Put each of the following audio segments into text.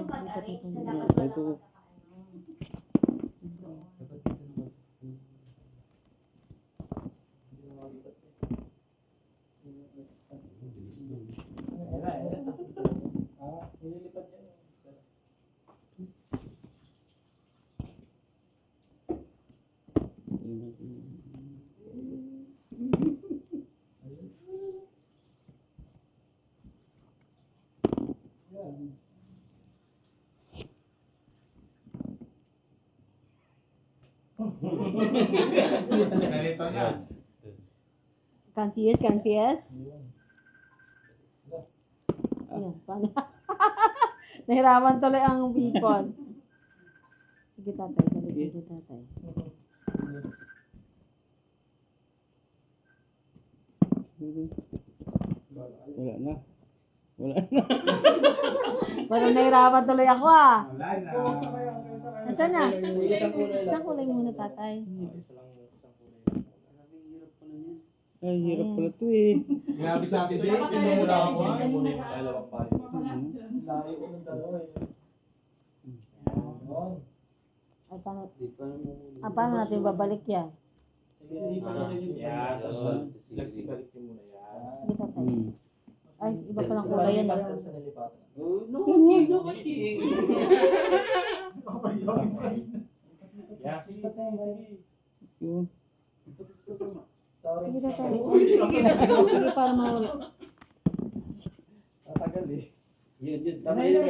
Ito. Ganito na. Confused? Ayan, paano? Nahirapan tuloy ang bipon. Sige tatay, balik dito tatay. Wala na. Wala na. Parang nahirapan tuloy ako ah. Wala na. Nasaan na? Isang kulay muna tatay. Ay, hirap pala to eh. Grabe sa atin din. Tinumula ako. Ay, paano natin babalik yan? Yan. Balik mo na yan. Sige tatay. Ay, iba pa ng kulay yan. Yun. Sige tatay. Sige para mawala. Tatagal eh. Yun. Tama yun.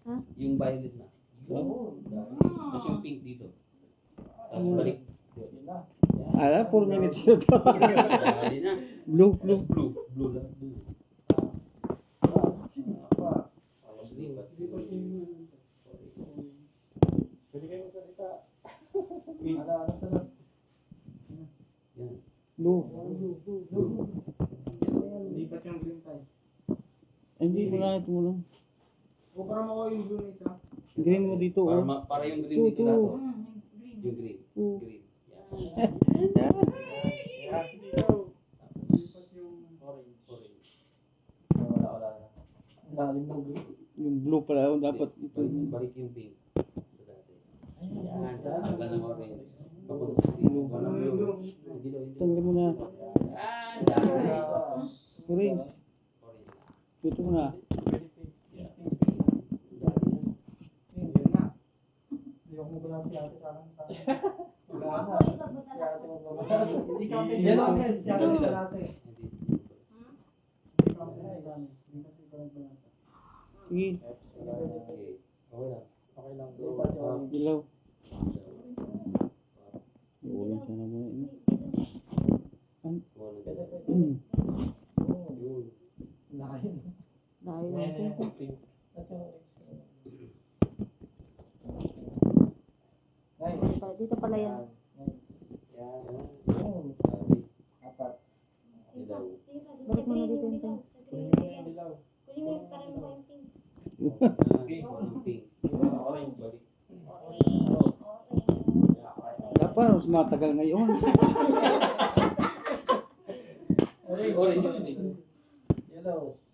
Ha? Yung violet na. Tapos yung pink dito. Tapos balik. Ala, 4 minutes na to. Dali na. Blue. Tapos blue. Blue lang. Blue. Tapos lipat. Pwede kayo magsalita. Yan. Blue. Lipat yung green time. Hindi mo na tumulong. O para makuha yung blue na isa. Green mo dito oh. Para yung green dito lahat. Oh. Yung green. Green. Yan. Yan. Dito. Lipat yung orange. Wala. Lalim ng green. Yung blue pala oh, dapat ito. Balik yung pink. Sa dati. Yan. Tapos tanggal ng orange. Papunta sa green. Walang blue. Hindi. Tanggal mo na. Yan. Dami. Orange. Orange. Ito mo na. Yun na. Hindi ako magulong si ate sa akin. Wala na. Hindi ka pinila. Si ate nila. Sige. Okay lang. Dilaw. Iulan sana muna ini. Dahil lang po. Dito pala yan. Balik mo na dito yung pen. Dapat harus matagal ngayon.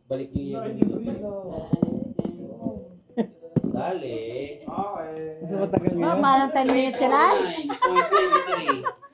Balik niyo yung dali. Okay. Mas matagal Oh, ngayon. parang 10 minutes yan ay. 9.23.